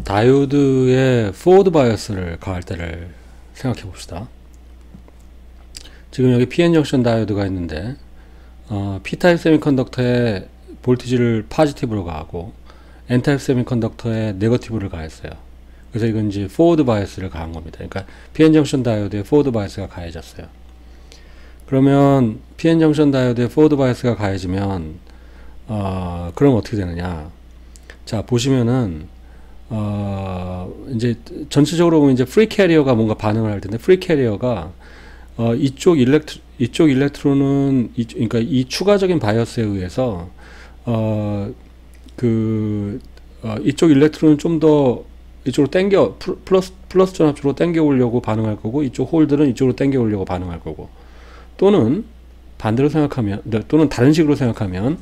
다이오드의 포워드 바이어스를 가할 때를 생각해 봅시다. 지금 여기 PN 정션 다이오드가 있는데 P타입 세미컨덕터에 볼티지를 파지티브로 가하고 N타입 세미컨덕터에 네거티브를 가했어요. 그래서 이건 이제 포워드 바이어스를 가한 겁니다. 그러니까 PN 정션 다이오드에 포워드 바이어스가 가해졌어요. 그러면 PN 정션 다이오드에 포워드 바이어스가 가해지면 그럼 어떻게 되느냐? 자, 보시면은 이제 전체적으로 보면 이제 프리 캐리어가 뭔가 반응을 할 텐데, 프리 캐리어가 이쪽 일렉트론은 그러니까 이 추가적인 바이어스에 의해서 이쪽 일렉트론은 좀 더 이쪽으로 당겨 플러스 전압 쪽으로 당겨 오려고 반응할 거고, 이쪽 홀들은 이쪽으로 당겨 오려고 반응할 거고, 또는 반대로 생각하면, 또는 다른 식으로 생각하면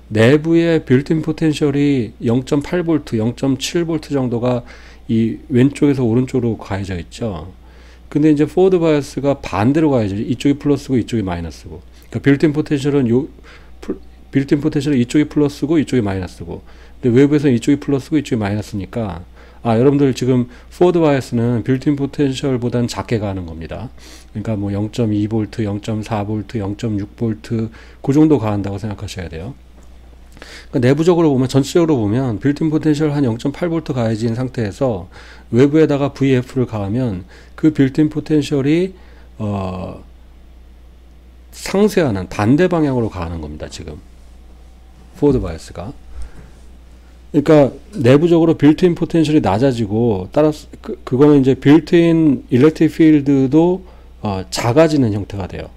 내부의 빌트인 포텐셜이 0.8V, 0.7V 정도가 이 왼쪽에서 오른쪽으로 가해져 있죠. 근데 이제 포워드 바이어스가 반대로 가해져. 이쪽이 플러스고 이쪽이 마이너스고. 그러니까 빌트인 포텐셜은 이쪽이 플러스고 이쪽이 마이너스고. 근데 외부에서는 이쪽이 플러스고 이쪽이 마이너스니까, 여러분들 지금 포워드 바이어스는 빌트인 포텐셜보다는 작게 가는 겁니다. 그러니까 뭐 0.2V, 0.4V, 0.6V 그 정도 가한다고 생각하셔야 돼요. 그러니까 내부적으로 보면, 전체적으로 보면 빌트인 포텐셜 한 0.8V 가해진 상태에서 외부에다가 VF를 가하면 그 빌트인 포텐셜이 상쇄하는 반대 방향으로 가는 겁니다. 지금 포워드 바이어스가. 그러니까 내부적으로 빌트인 포텐셜이 낮아지고, 따라서 그거는 이제 빌트인 일렉트릭 필드도 작아지는 형태가 돼요.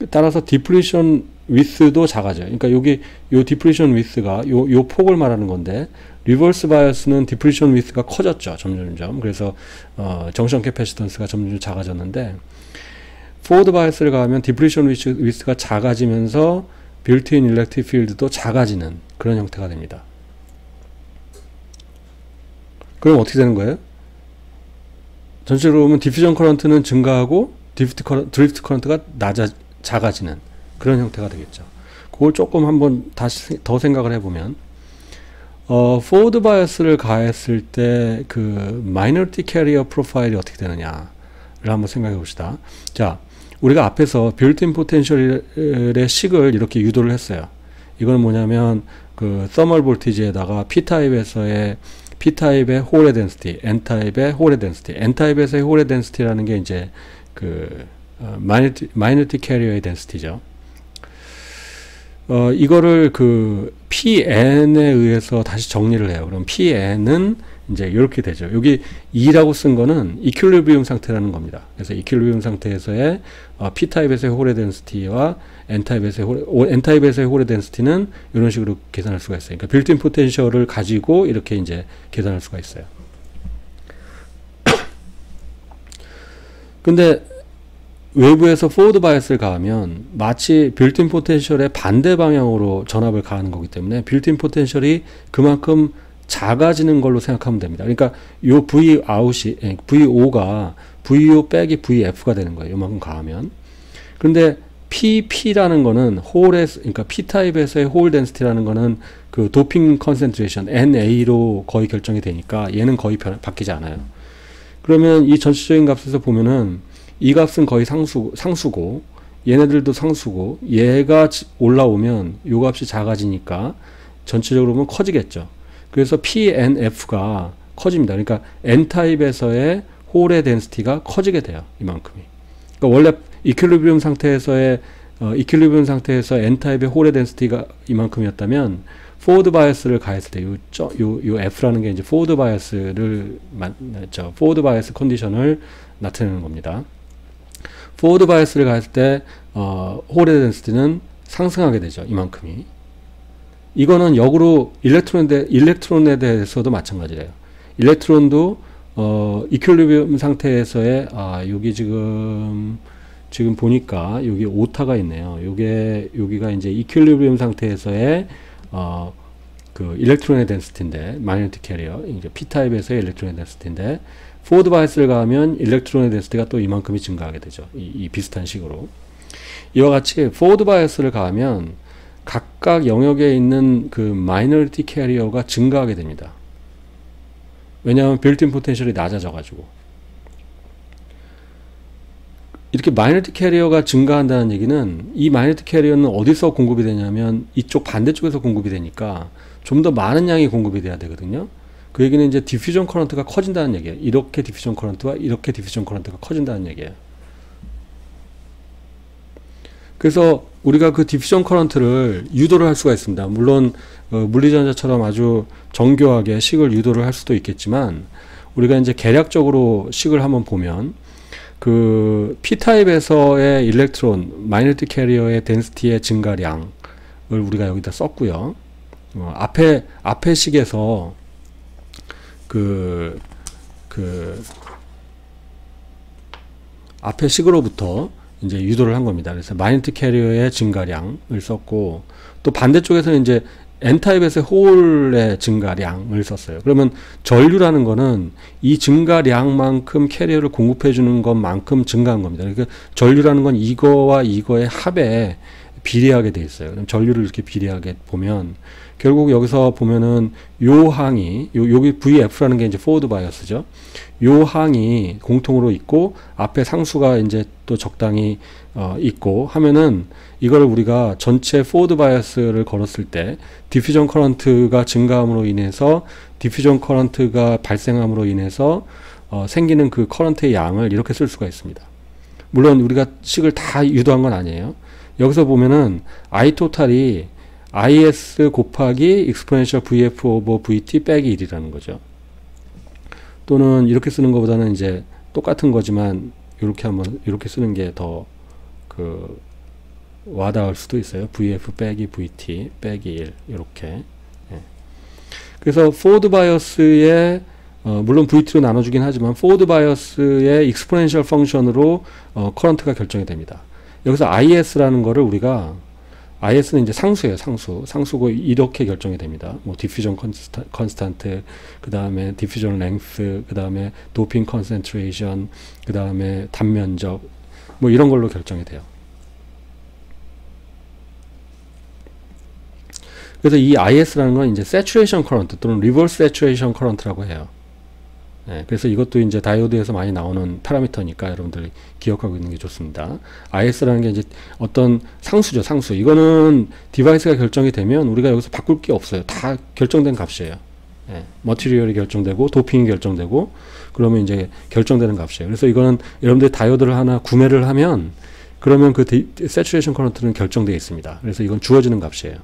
따라서 디플리션 위스도 작아져요. 그러니까 여기 요 디플리션 위스가 요 폭을 말하는 건데, 리버스 바이어스는 디플리션 위스가 커졌죠. 점점점. 그래서 정션 캐패시턴스가 점점 작아졌는데, 포워드 바이어스를 가하면 디플리션 위스가 작아지면서 빌트인 일렉트릭 필드도 작아지는 그런 형태가 됩니다. 그럼 어떻게 되는 거예요? 전체적으로 보면 디퓨전 커런트는 증가하고 드리프트 커런트가 작아지는 그런 형태가 되겠죠. 그걸 조금 한번 다시 더 생각을 해보면, 포워드 바이어스를 가했을 때 그 마이너리티 캐리어 프로파일이 어떻게 되느냐를 한번 생각해 봅시다. 자, 우리가 앞에서 빌트인 포텐셜의 식을 이렇게 유도를 했어요. 이거는 뭐냐면 그 서멀 볼티지에다가 P타입의 홀의 덴시티, N타입의 홀의 덴시티, N타입에서의 홀의 덴시티라는 게 이제 그 마이너리티 캐리어의 덴시티죠. 이거를 그 PN에 의해서 다시 정리를 해요. 그럼 PN은 이제 이렇게 되죠. 여기 2라고 쓴 거는 이퀄리브리움 상태라는 겁니다. 그래서 이퀄리브리움 상태에서의 P타입에서의 홀의 덴시티와 N타입에서의 홀의 덴시티는 이런 식으로 계산할 수가 있어요. 그러니까 빌트인 포텐셜을 가지고 이렇게 이제 계산할 수가 있어요. 근데 외부에서 포워드 바이어스를 가하면 마치 빌트인 포텐셜의 반대 방향으로 전압을 가하는 거기 때문에 빌트인 포텐셜이 그만큼 작아지는 걸로 생각하면 됩니다. 그러니까 요 VO가 VO 빼기 VF가 되는 거예요. 요만큼 가하면. 그런데 PP라는 거는 그러니까 P타입에서의 홀 덴시티라는 거는 그 도핑 컨센트레이션 NA로 거의 결정이 되니까 얘는 거의 바뀌지 않아요. 그러면 이 전체적인 값에서 보면은 이 값은 거의 상수고 얘네들도 상수고, 얘가 올라오면 요 값이 작아지니까 전체적으로 보면 커지겠죠. 그래서 PNF가 커집니다. 그러니까 N타입에서의 홀의 덴시티가 커지게 돼요. 이만큼이. 그러니까 원래 이퀄리브리움 상태에서 N타입의 홀의 덴시티가 이만큼이었다면, 포워드 바이어스를 가했을 때 요 F라는 게 이제 포워드 바이어스 컨디션을 나타내는 겁니다. 포워드 바이어스를 가했을 때 홀의 덴시티는 상승하게 되죠. 이만큼이. 이거는 역으로 일렉트론에 대해서도 마찬가지래요. 일렉트론도 이퀄리브리움 상태에서의 여기 지금 보니까 여기 오타가 있네요. 여기가 이제 이퀄리브리움 상태에서의 그 일렉트론의 덴시티인데, 마이너리티 캐리어, 이제 P타입에서의 일렉트론의 덴시티인데, 포워드 바이어스를 가하면 일렉트론의 덴시티가 또 이만큼이 증가하게 되죠. 이 비슷한 식으로. 이와 같이 포워드 바이어스를 가하면 각각 영역에 있는 그 마이너리티 캐리어가 증가하게 됩니다. 왜냐하면 빌트인 포텐셜이 낮아져 가지고. 이렇게 마이너리티 캐리어가 증가한다는 얘기는 이 마이너리티 캐리어는 어디서 공급이 되냐면 이쪽 반대쪽에서 공급이 되니까 좀 더 많은 양이 공급이 돼야 되거든요. 그 얘기는 이제 디퓨전 커런트가 커진다는 얘기예요. 이렇게 디퓨전 커런트와 이렇게 디퓨전 커런트가 커진다는 얘기예요. 그래서 우리가 그 디퓨전 커런트를 유도를 할 수가 있습니다. 물론 물리전자처럼 아주 정교하게 식을 유도를 할 수도 있겠지만 우리가 이제 계략적으로 식을 한번 보면 그 P타입에서의 일렉트론 마이너리티 캐리어의 덴시티의 증가량을 우리가 여기다 썼고요. 앞에 식에서 앞에 식으로부터 이제 유도를 한 겁니다. 그래서 마이너리티 캐리어의 증가량을 썼고 또 반대쪽에서는 이제 N타입에서의 홀의 증가량을 썼어요. 그러면 전류라는 거는 이 증가량만큼 캐리어를 공급해 주는 것만큼 증가한 겁니다. 그러니까 전류라는 건 이거와 이거의 합에 비례하게 돼 있어요. 그럼 전류를 이렇게 비례하게 보면 결국 여기서 보면은 요 항이 여기 VF라는 게 이제 포워드 바이어스죠. 요 항이 공통으로 있고 앞에 상수가 이제 또 적당히 있고 하면은 이거를 우리가 전체 포워드 바이어스를 걸었을 때 디퓨전 커런트가 증가함으로 인해서 디퓨전 커런트가 발생함으로 인해서 생기는 그 커런트의 양을 이렇게 쓸 수가 있습니다. 물론 우리가 식을 다 유도한 건 아니에요. 여기서 보면은 I 토탈이 IS 곱하기 익스포넨셜 VF 오버 VT 빼기 1이라는 거죠. 또는 이렇게 쓰는 것보다는 이제 똑같은 거지만 이렇게 쓰는 게 더 와닿을 수도 있어요. VF 빼기 VT 빼기 1 이렇게. 예. 그래서 포워드 바이어스의 물론 VT로 나눠주긴 하지만 포워드 바이어스의 익스포넨셜 펑션으로 커런트가 결정이 됩니다. 여기서 IS라는 거를 우리가 IS는 이제 상수예요. 상수고 이렇게 결정이 됩니다. 뭐 디퓨전 컨스탄트, 그 다음에 디퓨전 랭스, 그 다음에 도핑 컨센트레이션, 그 다음에 단면적, 뭐 이런 걸로 결정이 돼요. 그래서 이 IS라는 건 이제 saturation current 또는 reverse saturation current라고 해요. 네, 그래서 이것도 이제 다이오드에서 많이 나오는 파라미터니까 여러분들이 기억하고 있는 게 좋습니다. IS라는 게 이제 어떤 상수죠, 상수. 이거는 디바이스가 결정이 되면 우리가 여기서 바꿀 게 없어요. 다 결정된 값이에요. 네, 머티리얼이 결정되고 도핑이 결정되고 그러면 이제 결정되는 값이에요. 그래서 이거는 여러분들이 다이오드를 하나 구매를 하면 그러면 그 saturation current는 결정되어 있습니다. 그래서 이건 주어지는 값이에요.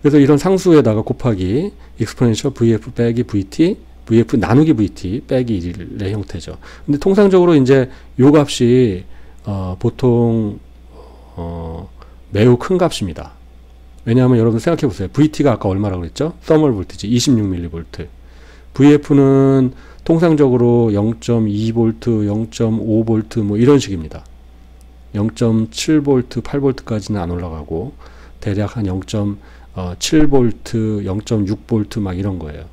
그래서 이런 상수에다가 곱하기 exponential VF 빼기 VT VF 나누기 VT 빼기 1의 형태죠. 근데 통상적으로 이제 요 값이 보통 매우 큰 값입니다. 왜냐하면 여러분 생각해 보세요. VT가 아까 얼마라고 그랬죠? 서멀 볼티지 26mV. VF는 통상적으로 0.2V, 0.5V 뭐 이런 식입니다. 0.7V, 8V까지는 안 올라가고 대략 한 0.7V, 0.6V 막 이런 거예요.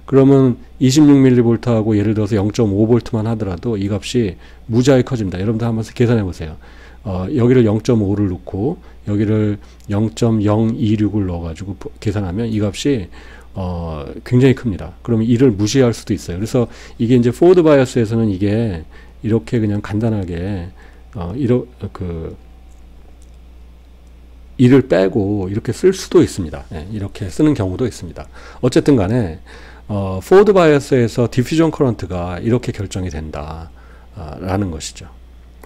그러면 26mV하고 예를 들어서 0.5V만 하더라도 이 값이 무지하게 커집니다. 여러분들 한번 계산해 보세요. 여기를 0.5를 넣고 여기를 0.026을 넣어가지고 계산하면 이 값이 굉장히 큽니다. 그러면 이를 무시할 수도 있어요. 그래서 이게 이제 포워드 바이어스에서는 이게 이렇게 그냥 간단하게 이를 빼고 이렇게 쓸 수도 있습니다. 네, 이렇게 쓰는 경우도 있습니다. 어쨌든 간에 포워드 바이어스에서 디퓨전 커런트가 이렇게 결정이 된다 라는 것이죠.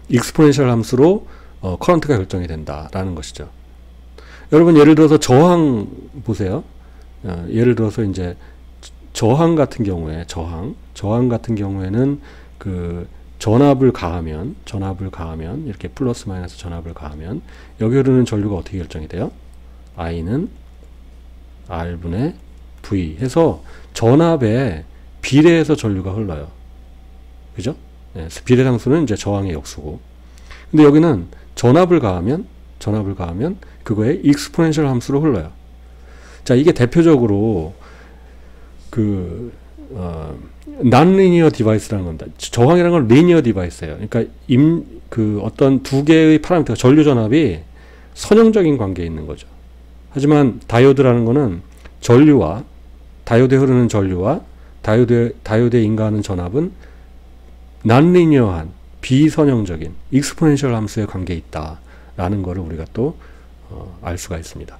익스포넨셜 함수로 커런트가 결정이 된다 라는 것이죠. 여러분 예를 들어서 저항 보세요. 예를 들어서 이제 저항 같은 경우에 저항 같은 경우에는 그 전압을 가하면 이렇게 플러스 마이너스 전압을 가하면 여기 흐르는 전류가 어떻게 결정이 돼요? I는 R분의 V 해서 전압에 비례해서 전류가 흘러요. 그죠? 네, 비례상수는 이제 저항의 역수고. 근데 여기는 전압을 가하면 그거에 익스포넨셜 함수로 흘러요. 자, 이게 대표적으로 non-linear device라는 겁니다. 저항이라는 건 linear device예요. 그러니까 어떤 두 개의 파라미터, 전류 전압이 선형적인 관계에 있는 거죠. 하지만 다이오드라는 거는 다이오드에 흐르는 전류와 다이오드에 인가하는 전압은 난리니어한 비선형적인 익스포넨셜 함수에 관계에 있다라는 것을 우리가 또 알 수가 있습니다.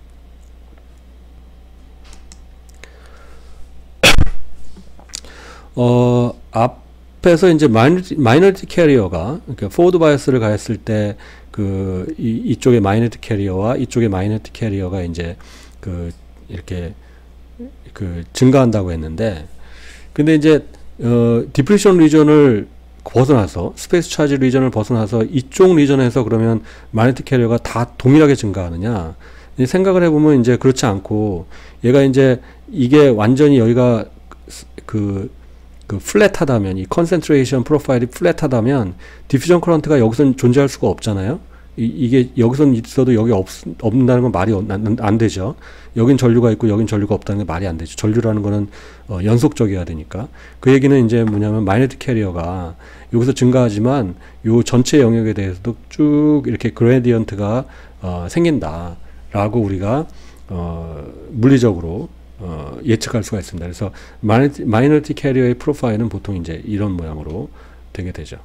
앞에서 이제 마이너리티 캐리어가, 그러니까 포워드 바이어스를 가했을 때 이쪽의 마이너리티 캐리어와 이쪽의 마이너리티 캐리어가 이제 이렇게 증가한다고 했는데, 근데 이제 디플리션 리전을 벗어나서, 스페이스 차지 리전을 벗어나서 이쪽 리전에서 그러면 마이너리티 캐리어가 다 동일하게 증가하느냐? 생각을 해보면 이제 그렇지 않고, 얘가 이제 이게 완전히 여기가 플랫하다면, 이 컨센트레이션 프로파일이 플랫하다면 디퓨전 커런트가 여기서는 존재할 수가 없잖아요. 이게 여기서는 있어도 여기 없는다는 건 말이 안 되죠. 여긴 전류가 있고 여긴 전류가 없다는 게 말이 안 되죠. 전류라는 거는 연속적이어야 되니까. 그 얘기는 이제 뭐냐면 마이너리티 캐리어가 여기서 증가하지만 요 전체 영역에 대해서도 쭉 이렇게 그레디언트가 생긴다라고 우리가 물리적으로 예측할 수가 있습니다. 그래서 마이너리티 캐리어의 프로파일은 보통 이제 이런 모양으로 되게 되죠.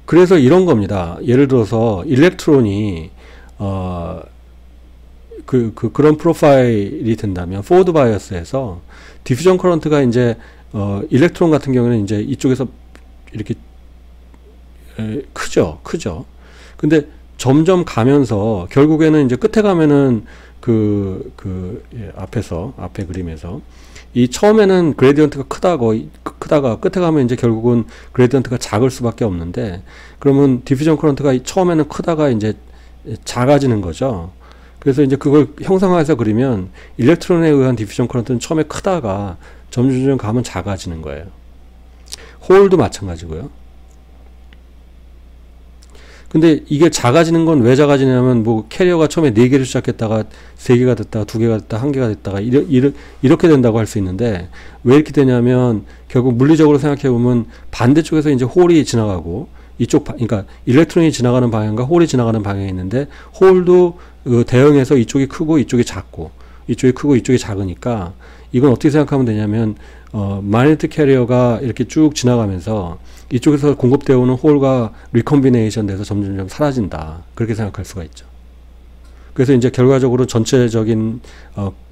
그래서 이런 겁니다. 예를 들어서 일렉트론이 그런 프로파일이 된다면 포워드 바이어스에서 디퓨전 커런트가 이제 일렉트론 같은 경우는 이제 이쪽에서 이렇게 크죠. 근데 점점 가면서 결국에는 이제 끝에 가면은 앞에 그림에서 이 처음에는 그레디언트가 크다가 끝에 가면 이제 결국은 그레디언트가 작을 수밖에 없는데, 그러면 디퓨전 커런트가 처음에는 크다가 이제 작아지는 거죠. 그래서 이제 그걸 형상화해서 그리면 일렉트론에 의한 디퓨전 커런트는 처음에 크다가 점점 가면 작아지는 거예요. 홀도 마찬가지고요. 근데 이게 작아지는 건 왜 작아지냐면, 뭐 캐리어가 처음에 4개를 시작했다가 3개가 됐다가 2개가 됐다가 1개가 됐다가 이렇게 된다고 할 수 있는데, 왜 이렇게 되냐면 결국 물리적으로 생각해 보면 반대쪽에서 이제 홀이 지나가고, 그러니까 일렉트론이 지나가는 방향과 홀이 지나가는 방향이 있는데, 홀도 대응해서 이쪽이 크고 이쪽이 작고, 이쪽이 크고 이쪽이 작으니까, 이건 어떻게 생각하면 되냐면 마이너리티 캐리어가 이렇게 쭉 지나가면서 이쪽에서 공급되어 오는 홀과 리컴비네이션 돼서 점점 사라진다, 그렇게 생각할 수가 있죠. 그래서 이제 결과적으로 전체적인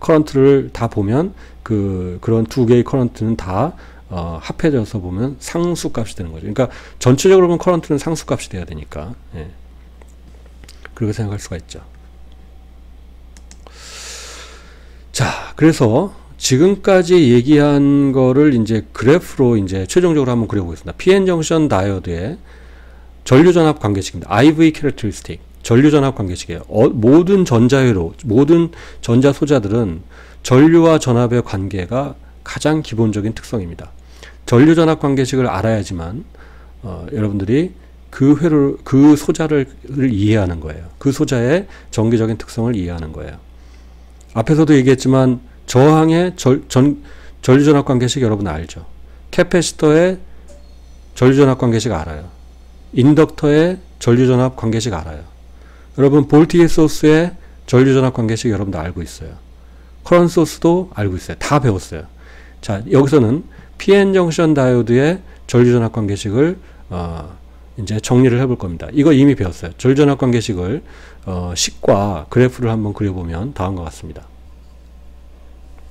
커런트를 다 보면 그런 두 개의 커런트는 다 합해져서 보면 상수값이 되는 거죠. 그러니까 전체적으로 보면 커런트는 상수값이 돼야 되니까, 예. 그렇게 생각할 수가 있죠. 자, 그래서 지금까지 얘기한 거를 이제 그래프로 이제 최종적으로 한번 그려보겠습니다. PN 정션 다이오드의 전류전압 관계식입니다. IV 캐릭터리스틱, 전류전압 관계식이에요. 모든 전자회로, 모든 전자 소자들은 전류와 전압의 관계가 가장 기본적인 특성입니다. 전류전압 관계식을 알아야지만 여러분들이 그 소자를 이해하는 거예요. 그 소자의 전기적인 특성을 이해하는 거예요. 앞에서도 얘기했지만 저항의 전류전압 관계식 여러분 알죠? 캐패시터의 전류전압 관계식 알아요. 인덕터의 전류전압 관계식 알아요. 여러분 볼티지 소스의 전류전압 관계식 여러분도 알고 있어요. 커런트 소스도 알고 있어요. 다 배웠어요. 자, 여기서는 PN 정션 다이오드의 전류전압 관계식을 이제 정리를 해볼 겁니다. 이거 이미 배웠어요. 전류전압 관계식을 식과 그래프를 한번 그려보면 다음과 같습니다.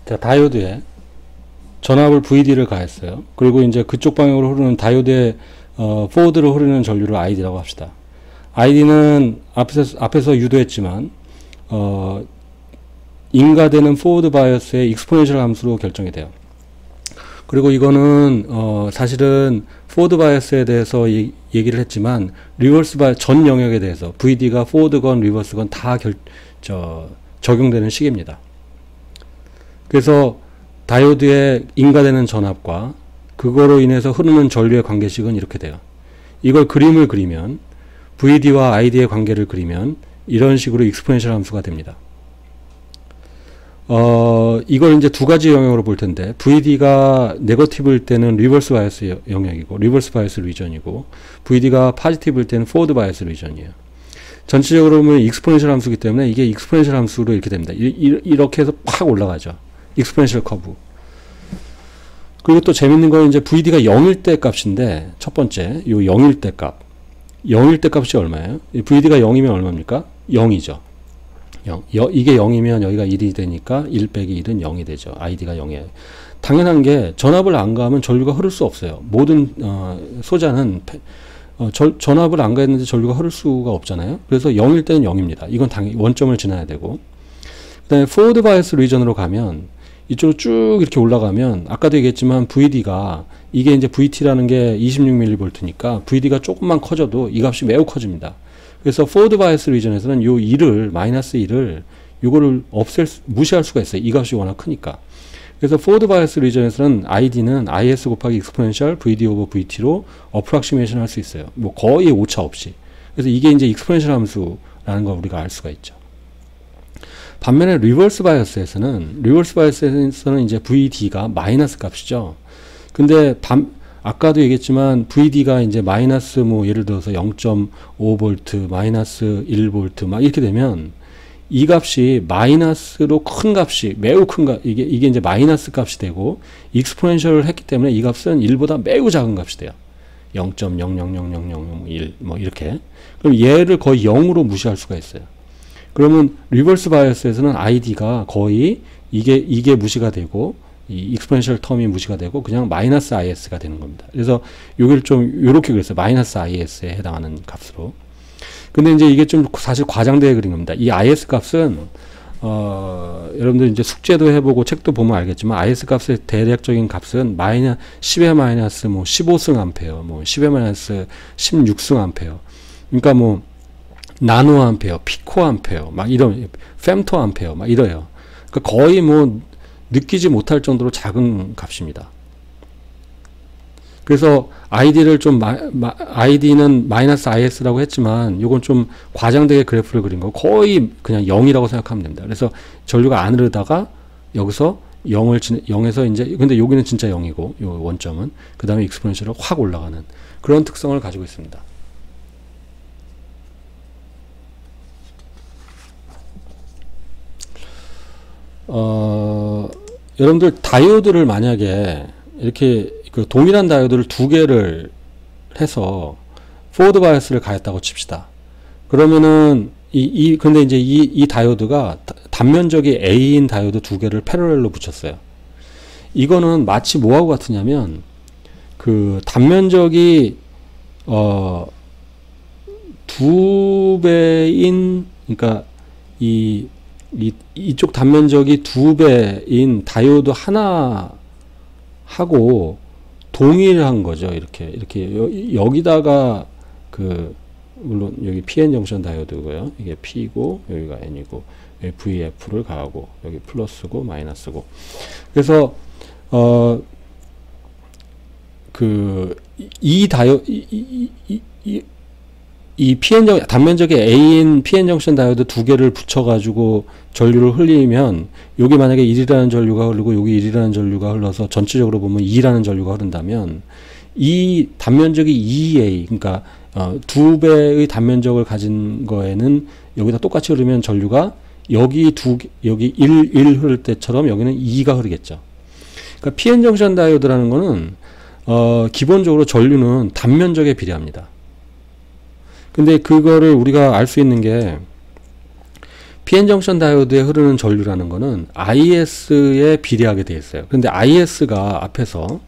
자, 다이오드에 전압을 VD를 가했어요. 그리고 이제 그쪽 방향으로 흐르는 다이오드의 포워드로 흐르는 전류를 ID라고 합시다. ID는 앞에서 유도했지만 인가되는 포워드 바이어스의 익스포넨셜 함수로 결정이 돼요. 그리고 이거는 사실은 포워드 바이어스에 대해서 얘기를 했지만 리버스 바이어스 전 영역에 대해서 VD가 포워드건 리버스건 다 적용되는 식입니다. 그래서 다이오드에 인가되는 전압과 그거로 인해서 흐르는 전류의 관계식은 이렇게 돼요. 이걸 그림을 그리면 VD와 ID의 관계를 그리면 이런 식으로 익스포넨셜 함수가 됩니다. 이걸 이제 두 가지 영역으로 볼 텐데, VD가 네거티브일 때는 리버스 바이어스 영역이고, 리버스 바이어스 리전이고, VD가 포지티브일 때는 포워드 바이어스 리전이에요. 전체적으로 보면 익스포넨셜 함수이기 때문에 이게 익스포넨셜 함수로 이렇게 됩니다. 이렇게 해서 팍 올라가죠. 익스포넨셜 커브. 그리고 또 재밌는 건 이제 VD가 0일 때 값인데, 첫 번째, 요 0일 때 값. 0일 때 값이 얼마예요? VD가 0이면 얼마입니까? 0이죠. 0. 이게 0이면 여기가 1이 되니까 1 빼기 1은 0이 되죠. ID가 0이에요. 당연한 게 전압을 안 가하면 전류가 흐를 수 없어요. 모든 소자는 전압을 안 가했는데 전류가 흐를 수가 없잖아요. 그래서 0일 때는 0입니다. 이건 당연히 원점을 지나야 되고, 그 다음에 포워드 바이어스 리전으로 가면 이쪽으로 쭉 이렇게 올라가면 아까도 얘기했지만 VD가 이게 이제 VT라는 게 26mV니까 VD가 조금만 커져도 이 값이 매우 커집니다. 그래서 포워드 바이어스 리전에서는 요 1을 마이너스 1을 요거를 무시할 수가 있어요. 이 값이 워낙 크니까. 그래서 포워드 바이어스 리전에서는 ID는 IS 곱하기 익스포넨셜 VD 오버 VT로 어프락시메이션 할 수 있어요. 뭐 거의 오차 없이. 그래서 이게 이제 익스포넨셜 함수라는 걸 우리가 알 수가 있죠. 반면에 리버스 바이어스에서는 이제 VD가 마이너스 값이죠. 근데 아까도 얘기했지만 VD가 이제 마이너스 뭐 예를 들어서 0.5V, 마이너스 1V 막 이렇게 되면 이 값이 마이너스로 큰 값이 매우 큰 값, 이게 이제 마이너스 값이 되고 익스포넨셜을 했기 때문에 이 값은 1보다 매우 작은 값이 돼요. 0.0000001 뭐 이렇게. 그럼 얘를 거의 0으로 무시할 수가 있어요. 그러면 리버스 바이어스에서는 ID가 거의 이게 무시가 되고 이 익스포넨셜 텀이 무시가 되고 그냥 마이너스 IS가 되는 겁니다. 그래서 여기를 좀 요렇게 그랬어요. 마이너스 IS에 해당하는 값으로. 근데 이제 이게 좀 사실 과장되게 그린 겁니다. 이 IS 값은 여러분들 이제 숙제도 해보고 책도 보면 알겠지만 IS 값의 대략적인 값은 10의 마이너스 뭐 15승 암페어, 뭐 10의 마이너스 16승 암페어. 그러니까 뭐 나노 암페어, 피코 암페어, 막 이런 fem토 암페어, 막 이래요. 그러니까 거의 뭐 느끼지 못할 정도로 작은 값입니다. 그래서 ID를 좀 ID는 마이너스 IS라고 했지만 요건 좀 과장되게 그래프를 그린 거 거의 그냥 0이라고 생각하면 됩니다. 그래서 전류가 안 흐르다가 여기서 0에서 이제 근데 여기는 진짜 0이고 요 원점은 그 다음에 익스포넨셜로 확 올라가는 그런 특성을 가지고 있습니다. 여러분들 다이오드를 만약에 이렇게 그 동일한 다이오드를 두 개를 해서 포워드 바이어스를 가했다고 칩시다. 그러면은 근데 이제 이 다이오드가 단면적이 A인 다이오드 두 개를 패러렐로 붙였어요. 이거는 마치 뭐하고 같으냐면 그 단면적이 두 배인 그러니까 이쪽 단면적이 두 배인 다이오드 하나 하고 동일한 거죠. 이렇게 여기다가 물론 여기 PN 정션 다이오드고요. 이게 P고 여기가 N이고 여기 VF를 가하고 여기 플러스고 마이너스고. 그래서 이 단면적의 A인 PN 정션 다이오드 두 개를 붙여가지고 전류를 흘리면 여기 만약에 1이라는 전류가 흐르고 여기 1이라는 전류가 흘러서 전체적으로 보면 2라는 전류가 흐른다면 이 단면적이 2A 그러니까 두 배의 단면적을 가진 거에는 여기다 똑같이 흐르면 전류가 여기 1 흐를 때처럼 여기는 2가 흐르겠죠. 그러니까 PN 정션 다이오드라는 거는 기본적으로 전류는 단면적에 비례합니다. 근데 그거를 우리가 알 수 있는 게 PN 정션 다이오드에 흐르는 전류라는 거는 IS에 비례하게 되어 있어요. 근데 IS가 앞에서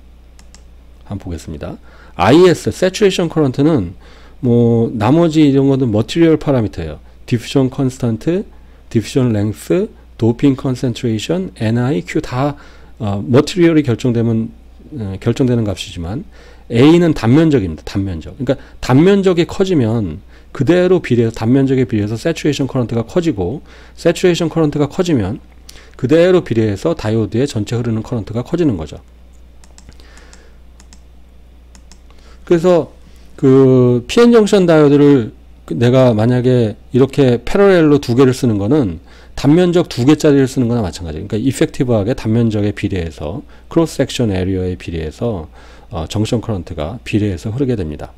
한번 보겠습니다. IS, Saturation Current는 뭐 나머지 이런 것은 Material 파라미터예요. Diffusion Constant, Diffusion Length, Doping Concentration, NI, Q 다 Material이 결정되는 값이지만 A는 단면적입니다. 단면적. 그러니까 단면적이 커지면 그대로 비례해서 단면적에 비례해서 Saturation Current가 커지고 Saturation Current가 커지면 그대로 비례해서 다이오드의 전체 흐르는 커런트가 커지는 거죠. 그래서 그 PN 정션 다이오드를 내가 만약에 이렇게 패러렐로 두 개를 쓰는 거는 단면적 두 개짜리를 쓰는 거나 마찬가지예요. 그러니까 이펙티브하게 단면적에 비례해서 크로스 섹션 에리어에 비례해서 정션 커런트가 비례해서 흐르게 됩니다.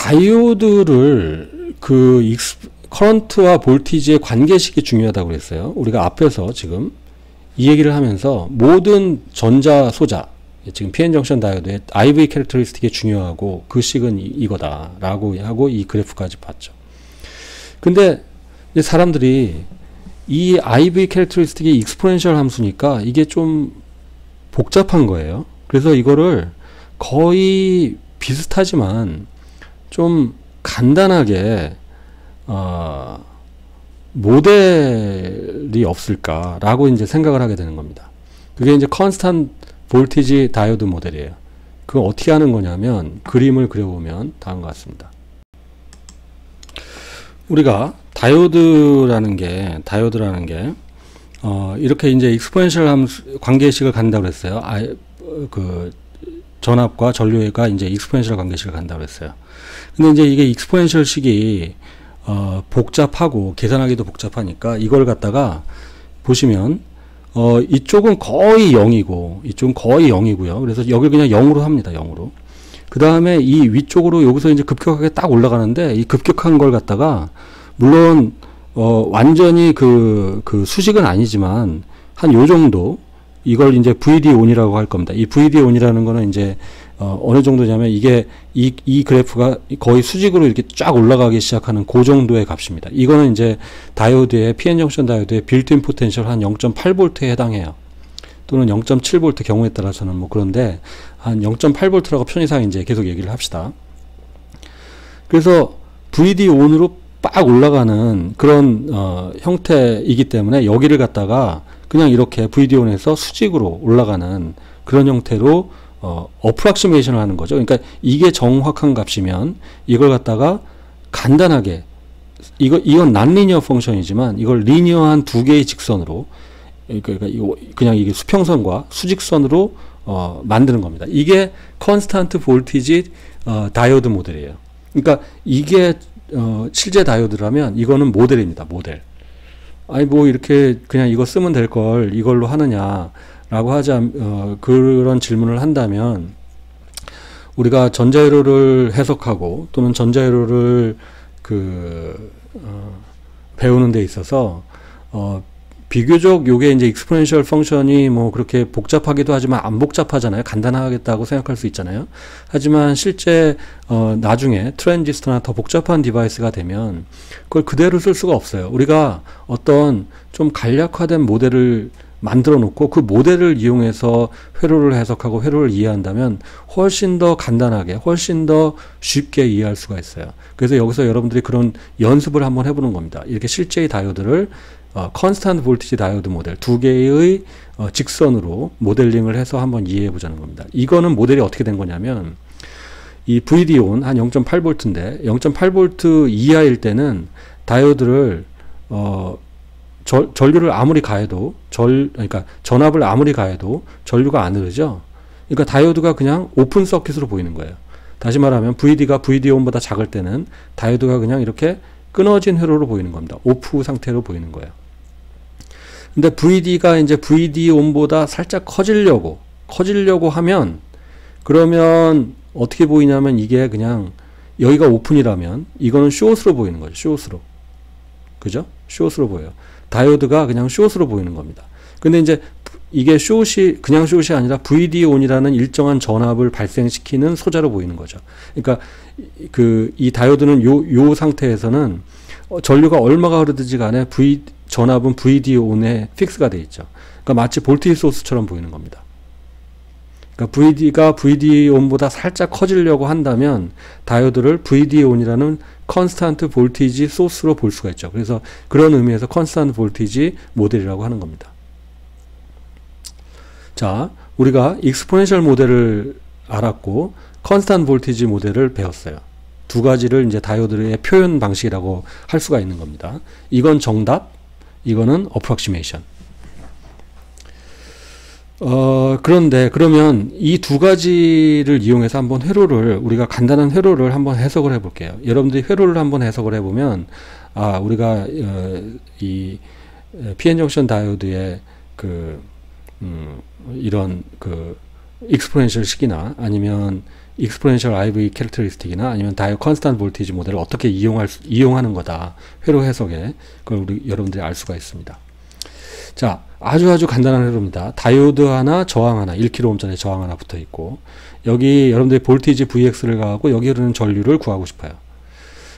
다이오드를 커런트와 볼티지의 관계식이 중요하다고 그랬어요. 우리가 앞에서 지금 이 얘기를 하면서 모든 전자 소자, 지금 PN정션 다이오드의 IV 캐릭터리스틱이 중요하고 그 식은 이거다라고 하고 이 그래프까지 봤죠. 근데 사람들이 이 IV 캐릭터리스틱이 익스포넨셜 함수니까 이게 좀 복잡한 거예요. 그래서 이거를 거의 비슷하지만 좀 간단하게 모델이 없을까라고 이제 생각을 하게 되는 겁니다. 그게 이제 컨스탄트 볼티지 다이오드 모델이에요. 그거 어떻게 하는 거냐면 그림을 그려보면 다음과 같습니다. 우리가 다이오드라는 게 이렇게 이제 익스포넨셜 함수 관계식을 간다고 그랬어요. 그 전압과 전류가 이제 익스포넨셜 관계식을 간다고 그랬어요. 근데 이제 이게 익스포넨셜 식이 복잡하고 계산하기도 복잡하니까 이걸 갖다가 보시면 이쪽은 거의 0이고 이쪽은 거의 0이고요. 그래서 여기 그냥 0으로 합니다. 0으로. 그 다음에 이 위쪽으로 여기서 이제 급격하게 딱 올라가는데 이 급격한 걸 갖다가 물론 완전히 그 수식은 아니지만 한 요 정도 이걸 이제 VD 온이라고 할 겁니다. 이 VD 온이라는 거는 이제 어느 정도냐면 이게 이 그래프가 거의 수직으로 이렇게 쫙 올라가기 시작하는 그 정도의 값입니다. 이거는 이제 다이오드의 PN정션 다이오드의 빌트인 포텐셜 한 0.8V에 해당해요. 또는 0.7V 경우에 따라서는 뭐 그런데 한 0.8V라고 편의상 이제 계속 얘기를 합시다. 그래서 VD 온으로 빡 올라가는 그런 형태이기 때문에 여기를 갖다가 그냥 이렇게 VD 온에서 수직으로 올라가는 그런 형태로 어프락시메이션을 하는 거죠. 그러니까 이게 정확한 값이면 이걸 갖다가 간단하게 이건 난리니어 펑션이지만 이걸 리니어한 두 개의 직선으로 그러니까 그냥 이게 수평선과 수직선으로 만드는 겁니다. 이게 컨스탄트 볼티지 다이오드 모델이에요. 그러니까 이게 실제 다이오드라면 이거는 모델입니다. 모델. 아니 뭐 이렇게 그냥 이거 쓰면 될 걸 이걸로 하느냐라고 그런 질문을 한다면 우리가 전자회로를 해석하고 또는 전자회로를 배우는 데 있어서 비교적 요게 이제 익스포넨셜 펑션이 뭐 그렇게 복잡하기도 하지만 안 복잡하잖아요. 간단하겠다고 생각할 수 있잖아요. 하지만 실제 나중에 트랜지스터나 더 복잡한 디바이스가 되면 그걸 그대로 쓸 수가 없어요. 우리가 어떤 좀 간략화된 모델을 만들어 놓고 그 모델을 이용해서 회로를 해석하고 회로를 이해한다면 훨씬 더 간단하게 훨씬 더 쉽게 이해할 수가 있어요. 그래서 여기서 여러분들이 그런 연습을 한번 해보는 겁니다. 이렇게 실제의 다이오드를 컨스탄트 볼티지 다이오드 모델 두 개의 직선으로 모델링을 해서 한번 이해해 보자는 겁니다. 이거는 모델이 어떻게 된 거냐면 이 VD온 한 0.8V인데 0.8V 이하일 때는 다이오드를 전류를 아무리 가해도 그러니까 전압을 아무리 가해도 전류가 안 흐르죠. 그러니까 다이오드가 그냥 오픈 서킷으로 보이는 거예요. 다시 말하면 VD가 VD온보다 작을 때는 다이오드가 그냥 이렇게 끊어진 회로로 보이는 겁니다. 오프 상태로 보이는 거예요. 근데 VD가 이제 VD온보다 살짝 커지려고 하면 그러면 어떻게 보이냐면 이게 그냥 여기가 오픈이라면 이거는 숏으로 보이는 거죠. 숏으로. 그죠? 숏으로 보여요. 다이오드가 그냥 숏으로 보이는 겁니다. 근데 이제 이게 그냥 숏이 아니라 VD온이라는 일정한 전압을 발생시키는 소자로 보이는 거죠. 그러니까 이 다이오드는 요 상태에서는 전류가 얼마가 흐르든지 간에 전압은 VD온에 픽스가 돼 있죠. 그러니까 마치 볼티지 소스처럼 보이는 겁니다. 그러니까 VD가 VD온보다 살짝 커지려고 한다면 다이오드를 VD온이라는 컨스탄트 볼티지 소스로 볼 수가 있죠. 그래서 그런 의미에서 컨스탄트 볼티지 모델이라고 하는 겁니다. 자, 우리가 익스포넨셜 모델을 알았고 컨스탄트 볼티지 모델을 배웠어요. 두 가지를 이제 다이오드의 표현 방식이라고 할 수가 있는 겁니다. 이건 정답, 이거는 어프락시메이션. 그런데 그러면 이 두 가지를 이용해서 한번 우리가 간단한 회로를 한번 해석을 해 볼게요. 여러분들이 회로를 한번 해석을 해 보면 우리가 이 PN정션 다이오드의 이런 익스포넨셜 식이나 아니면 익스포넨셜 IV 캐릭터리스틱이나 아니면 다이오 컨스탄트 볼티지 모델을 어떻게 이용하는 거다. 회로 해석에 그걸 여러분들이 알 수가 있습니다. 자, 아주 간단한 회로입니다. 다이오드 하나, 저항 하나, 1kΩ짜리 저항 하나 붙어 있고, 여기 여러분들이 볼티지 Vx를 가하고 여기 흐르는 전류를 구하고 싶어요.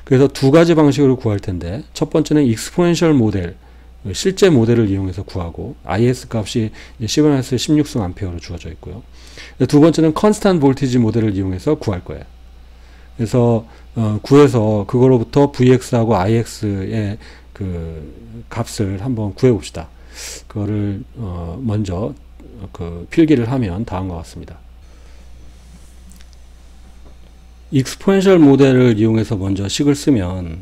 그래서 두 가지 방식으로 구할 텐데, 첫 번째는 익스포넨셜 모델, 실제 모델을 이용해서 구하고, IS 값이 10-16승 16승 암페어로 주어져 있고요. 두 번째는 컨스탄트 볼티지 모델을 이용해서 구할 거예요. 그래서 구해서 그거로부터 Vx하고 Ix의 그 값을 한번 구해 봅시다. 그거를 먼저 그 필기를 하면 다음과 같습니다. 익스포넨셜 모델을 이용해서 먼저 식을 쓰면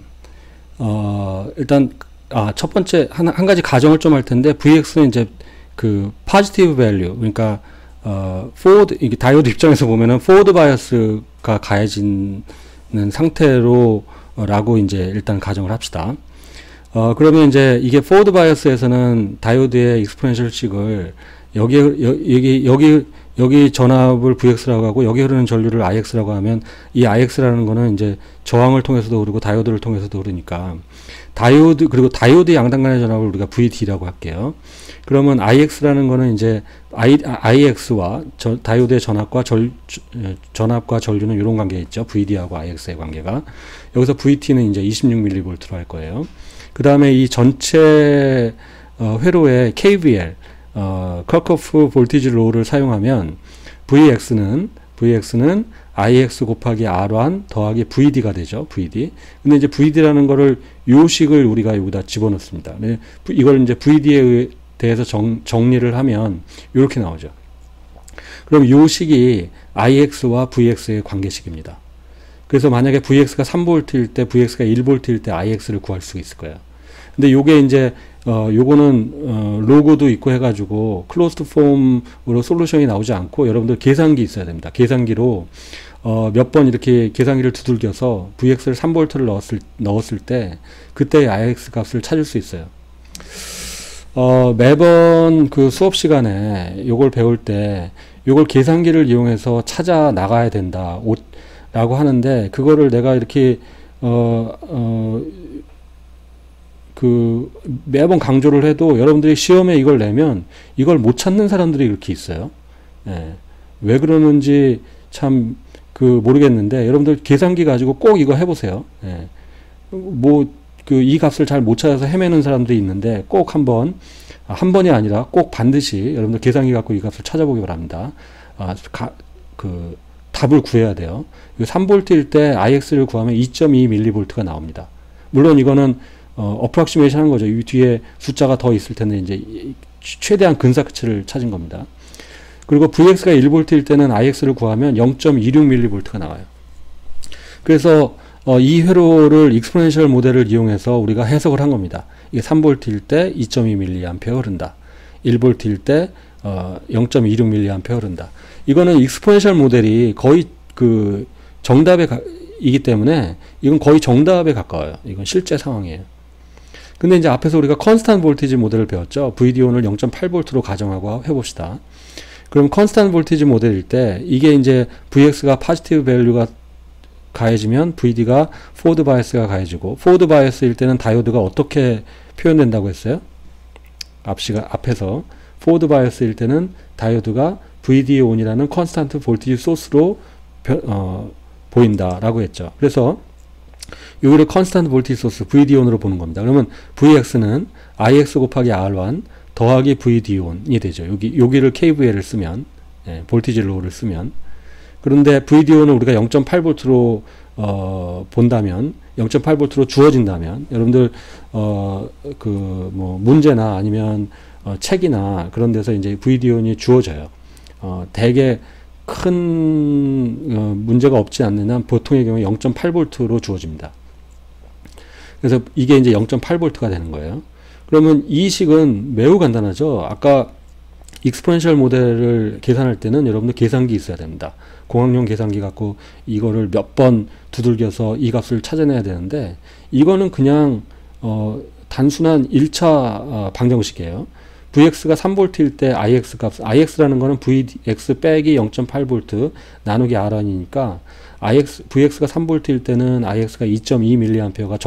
일단 첫 번째 한 가지 가정을 좀 할 텐데, Vx는 이제 그 포지티브 밸류, 그러니까 포워드, 이게 다이오드 입장에서 보면은 포워드 바이어스가 가해지는 상태로 라고 이제 일단 가정을 합시다. 그러면 이제 이게 포워드 바이어스에서는 다이오드의 익스포넨셜 식을 여기 전압을 Vx라고 하고 여기 흐르는 전류를 Ix라고 하면, 이 Ix라는 거는 이제 저항을 통해서도 흐르고 다이오드를 통해서도 흐르니까 그리고 다이오드 양당 간의 전압을 우리가 VD라고 할게요. 그러면 Ix라는 거는 이제 Ix와 다이오드의 전압과 전류는 이런 관계가 있죠. VD하고 Ix의 관계가. 여기서 VT는 이제 26mV로 할 거예요. 그 다음에 이 전체 회로의 KVL, 커커프 볼티지 로우를 사용하면 Vx는 Ix 곱하기 R1 더하기 VD가 되죠. VD. 근데 이제 VD라는 거를 요식을 우리가 여기다 집어넣습니다. 이걸 이제 VD에 대해서 정리를 하면 이렇게 나오죠. 그럼 요식이 Ix와 Vx의 관계식입니다. 그래서 만약에 Vx가 3V일 때, Vx가 1V일 때 Ix를 구할 수 있을 거예요. 근데 요게 이제 요거는 로고도 있고 해가지고 클로스드 폼으로 솔루션이 나오지 않고, 여러분들 계산기 있어야 됩니다. 계산기로 몇 번 이렇게 계산기를 두들겨서 Vx를 3V를 넣었을 때 그때의 Ix 값을 찾을 수 있어요. 매번 그 수업 시간에 요걸 배울 때 요걸 계산기를 이용해서 찾아 나가야 된다 라고 하는데, 그거를 내가 이렇게 그 매번 강조를 해도 여러분들이 시험에 이걸 내면 이걸 못 찾는 사람들이 이렇게 있어요. 예. 왜 그러는지 참 그 모르겠는데, 여러분들 계산기 가지고 꼭 이거 해보세요. 예. 이 값을 잘 못 찾아서 헤매는 사람들이 있는데, 꼭 한 번이 아니라 꼭 반드시 여러분들 계산기 갖고 이 값을 찾아보기 바랍니다. 답을 구해야 돼요. 3V일 때 Ix를 구하면 2.2mV가 나옵니다. 물론 이거는 어프락시메이션 한 거죠. 이 뒤에 숫자가 더 있을 텐데 이제 최대한 근사치를 찾은 겁니다. 그리고 Vx가 1V일 때는 Ix를 구하면 0.26mV가 나와요. 그래서 이 회로를 익스포넨셜 모델을 이용해서 우리가 해석을 한 겁니다. 이게 3V일 때 2.2mA 흐른다. 1V일 때 0.26mA 흐른다. 이거는 익스포넨셜 모델이 거의 그 정답이기 때문에 이건 거의 정답에 가까워요. 이건 실제 상황이에요. 근데 이제 앞에서 우리가 컨스탄트 볼티지 모델을 배웠죠. VD1을 0.8V로 가정하고 해봅시다. 그럼 컨스탄트 볼티지 모델일 때 이게 이제 Vx가 포지티브 밸류가 가해지면 VD가 포워드 바이어스가 가해지고, 포워드 바이어스일 때는 다이오드가 어떻게 표현된다고 했어요? 앞에서 포워드 바이어스일 때는 다이오드가 VD1이라는 컨스탄트 볼티지 소스로 보인다라고 했죠. 그래서 여기를 컨스탄트 볼티지 소스 VD1으로 보는 겁니다. 그러면 Vx는 Ix 곱하기 R1 더하기 VD1이 되죠. 여기를 KVL을 쓰면, 볼티지 로우를 쓰면. 그런데 VD1을 우리가 0.8V로 본다면, 0.8V로 주어진다면, 여러분들 문제나 아니면 책이나 그런 데서 이제 VD1이 주어져요. 대개 큰 문제가 없지 않는 한 보통의 경우에 0.8V로 주어집니다. 그래서 이게 이제 0.8V가 되는 거예요. 그러면 이 식은 매우 간단하죠. 아까 익스포넨셜 모델을 계산할 때는 여러분들 계산기 있어야 됩니다. 공학용 계산기 갖고 이거를 몇 번 두들겨서 이 값을 찾아내야 되는데, 이거는 그냥 단순한 1차 방정식이에요. VX가 3V일 때 IX 값, IX라는 거는 VX 빼기 0.8V 나누기 R1이니까 VX가 3V일 때는 IX가 2.2mA가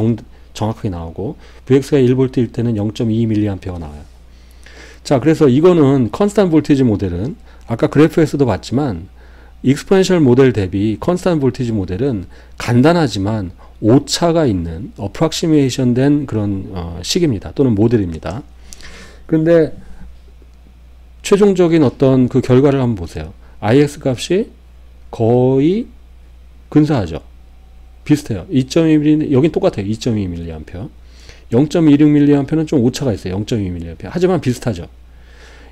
정확하게 나오고 VX가 1V일 때는 0.2mA가 나와요. 자, 그래서 이거는 컨스탄트 볼티지 모델은 아까 그래프에서도 봤지만 익스포넨셜 모델 대비 컨스탄트 볼티지 모델은 간단하지만 오차가 있는 어프락시메이션 된 그런 식입니다. 또는 모델입니다. 그런데 최종적인 어떤 그 결과를 한번 보세요. IX 값이 거의 근사하죠. 비슷해요. 2.2mA, 여긴 똑같아요. 2.2mA. 0.26mA는 좀 오차가 있어요. 0.2mA. 하지만 비슷하죠.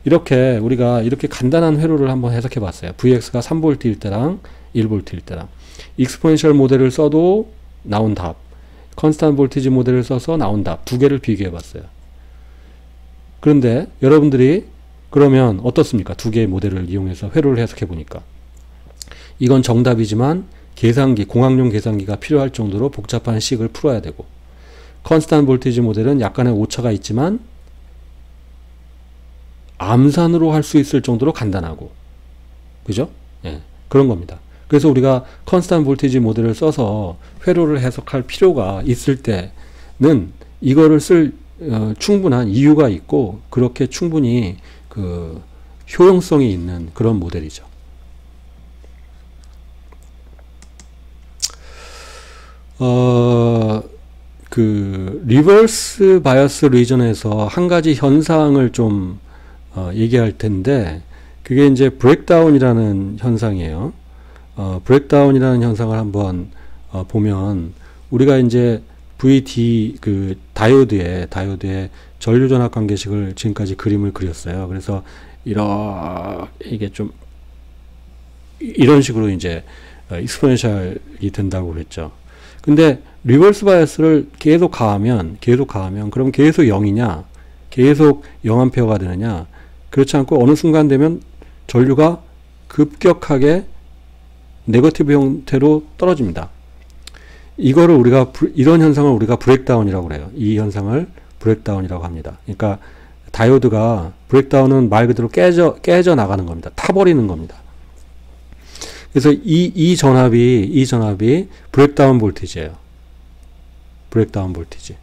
이렇게 우리가 이렇게 간단한 회로를 한번 해석해 봤어요. VX가 3V일 때랑 1V일 때랑. 익스포넨셜 모델을 써도 나온 답, 컨스탄트 볼티지 모델을 써서 나온 답 두 개를 비교해 봤어요. 그런데 여러분들이 그러면 어떻습니까? 두 개의 모델을 이용해서 회로를 해석해 보니까 이건 정답이지만 계산기, 공학용 계산기가 필요할 정도로 복잡한 식을 풀어야 되고, 컨스탄트 볼티지 모델은 약간의 오차가 있지만 암산으로 할 수 있을 정도로 간단하고, 그죠? 예, 그런 겁니다. 그래서 우리가 컨스탄트 볼티지 모델을 써서 회로를 해석할 필요가 있을 때는 이거를 쓸 충분한 이유가 있고, 그렇게 충분히 그 효용성이 있는 그런 모델이죠. 그 리버스 바이어스 리전에서 한 가지 현상을 좀 얘기할 텐데, 그게 이제 브레이크다운이라는 현상이에요. 브레이크다운이라는 현상을 한번 보면, 우리가 이제 VD 그 다이오드의 전류전압 관계식을 지금까지 그림을 그렸어요. 그래서 이게 좀 이런 식으로 이제 익스포넨셜이 된다고 그랬죠. 근데 리버스 바이어스를 계속 가하면 그럼 계속 0이냐, 계속 0A가 되느냐? 그렇지 않고 어느 순간 되면 전류가 급격하게 네거티브 형태로 떨어집니다. 이거를 이런 현상을 우리가 브레이크다운이라고 그래요. 이 현상을 브레이크다운이라고 합니다. 그러니까 다이오드가, 브레이크다운은 말 그대로 깨져 나가는 겁니다. 타버리는 겁니다. 그래서 이 전압이 브레이크다운 볼티지예요. 브레이크다운 볼티지.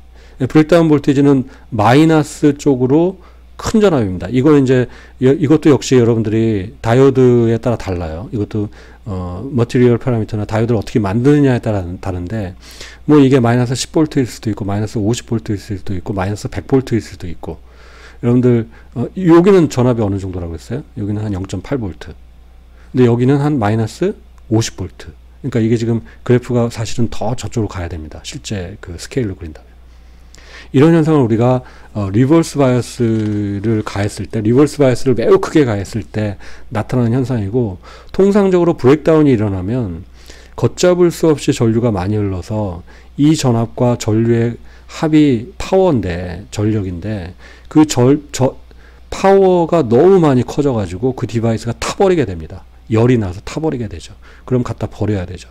브레이크다운 볼티지는 마이너스 쪽으로 큰 전압입니다. 이것도 역시 여러분들이 다이오드에 따라 달라요. 이것도 머티리얼 파라미터나 다이오드를 어떻게 만드느냐에 따라 다른데, 뭐 이게 마이너스 10V일 수도 있고 마이너스 50V일 수도 있고 마이너스 100V일 수도 있고. 여러분들 여기는 전압이 어느 정도라고 했어요? 여기는 한 0.8V. 근데 여기는 한 마이너스 50V. 그러니까 이게 지금 그래프가 사실은 더 저쪽으로 가야 됩니다. 실제 그 스케일로 그린다면. 이런 현상을 우리가 리버스 바이어스를 가했을 때, 리버스 바이어스를 매우 크게 가했을 때 나타나는 현상이고, 통상적으로 브레이크다운이 일어나면 걷잡을 수 없이 전류가 많이 흘러서 이 전압과 전류의 합이 파워인데, 전력인데, 그 파워가 너무 많이 커져가지고 그 디바이스가 타버리게 됩니다. 열이 나서 타버리게 되죠. 그럼 갖다 버려야 되죠.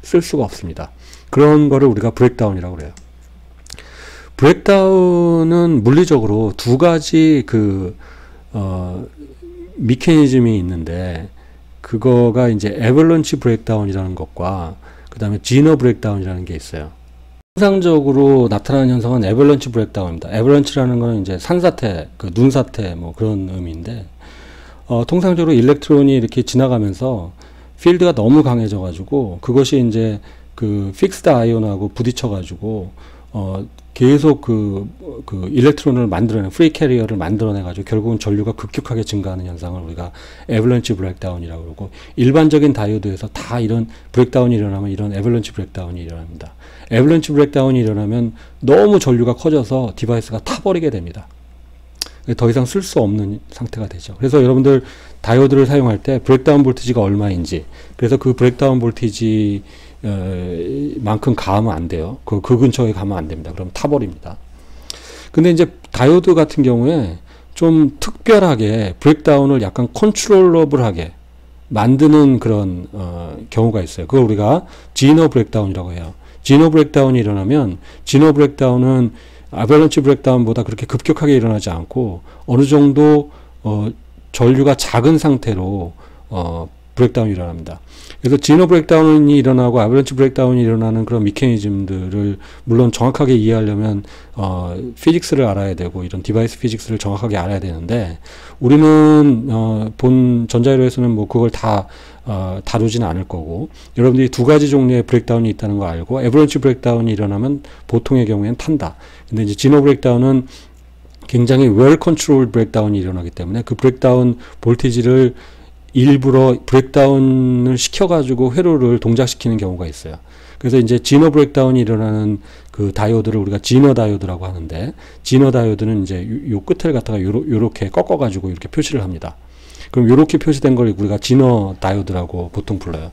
쓸 수가 없습니다. 그런 거를 우리가 브레이크다운이라고 그래요. 브레이크다운은 물리적으로 두 가지 미케니즘이 있는데, 그거가 이제 애벌런치 브레이크다운이라는 것과 그 다음에 지너 브레이크다운이라는 게 있어요. 통상적으로 나타나는 현상은 애벌런치 브레이크다운입니다. 애벌런치라는 건 이제 산사태, 눈사태 뭐 그런 의미인데, 통상적으로 일렉트론이 이렇게 지나가면서 필드가 너무 강해져 가지고 그것이 이제 그 픽스드 아이온하고 부딪혀 가지고 계속 그 일렉트론을 만들어내, 프리 캐리어를 만들어내 가지고 결국은 전류가 급격하게 증가하는 현상을 우리가 애벌런치 브레이크다운이라고 그러고, 일반적인 다이오드에서 다 이런 브레이크다운이 일어나면 이런 애벌런치 브레이크다운이 일어납니다. 애벌런치 브레이크다운이 일어나면 너무 전류가 커져서 디바이스가 타버리게 됩니다. 더 이상 쓸 수 없는 상태가 되죠. 그래서 여러분들 다이오드를 사용할 때 브레이크다운 볼티지가 얼마인지, 그래서 그 브레이크다운 볼티지 만큼 가면 안 돼요. 그 근처에 가면 안 됩니다. 그럼 타버립니다. 근데 이제 다이오드 같은 경우에 좀 특별하게 브레이크다운을 약간 컨트롤러블하게 만드는 그런 경우가 있어요. 그걸 우리가 지너 브레이크다운이라고 해요. 지너 브레이크다운이 일어나면, 지너 브레이크다운은 아발란치 브레이크다운보다 그렇게 급격하게 일어나지 않고 어느 정도 전류가 작은 상태로 브레이크다운이 일어납니다. 그래서 지너 브레이크다운이 일어나고 아발란치 브레이크다운이 일어나는 그런 메커니즘들을 물론 정확하게 이해하려면 피직스를 알아야 되고 이런 디바이스 피직스를 정확하게 알아야 되는데 우리는 본 전자회로에서는 뭐 그걸 다 다루지는 않을 거고 여러분들이 두 가지 종류의 브레이크다운이 있다는 거 알고 애버런치 브레이크다운이 일어나면 보통의 경우에는 탄다. 근데 이제 지너 브레이크다운은 굉장히 well controlled 브레이크다운이 일어나기 때문에 그 브레이크다운 볼티지를 일부러 브레이크다운을 시켜가지고 회로를 동작시키는 경우가 있어요. 그래서 이제 지너 브레이크다운이 일어나는 그 다이오드를 우리가 지너 다이오드라고 하는데, 지너 다이오드는 이제 요 끝을 갖다가 요렇게 꺾어가지고 이렇게 표시를 합니다. 그럼 요렇게 표시된 걸 우리가 지너 다이오드라고 보통 불러요.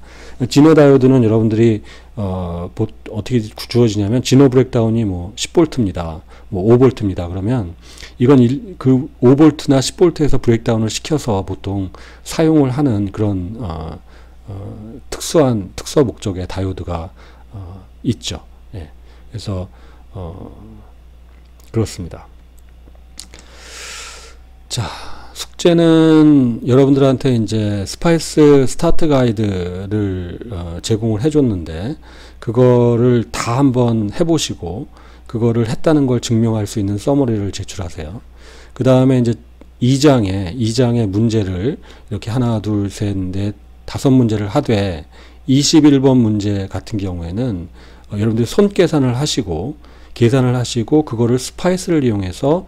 지너 다이오드는 여러분들이 어떻게 주어지냐면 지너 브레이크다운이 뭐 10V입니다. 뭐 5V입니다. 그러면 이건 그 5V나 10V에서 브레이크다운을 시켜서 보통 사용을 하는 그런 특수한 특수 목적의 다이오드가 있죠. 예. 그래서 그렇습니다. 자, 숙제는 여러분들한테 이제 스파이스 스타트 가이드를 제공을 해줬는데 그거를 다 한번 해보시고 그거를 했다는 걸 증명할 수 있는 서머리를 제출하세요. 그 다음에 이제 2장의 문제를 이렇게 하나, 둘, 셋, 넷, 5문제를 하되 21번 문제 같은 경우에는 여러분들이 손 계산을 하시고 그거를 스파이스를 이용해서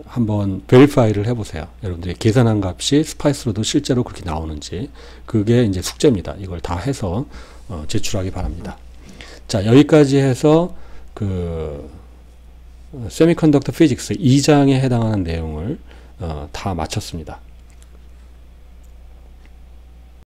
한번 베리파이를 해보세요. 여러분들이 계산한 값이 스파이스로도 실제로 그렇게 나오는지. 그게 이제 숙제입니다. 이걸 다 해서 제출하기 바랍니다. 자, 여기까지 해서 그 세미컨덕터 피직스 2장에 해당하는 내용을 다 마쳤습니다.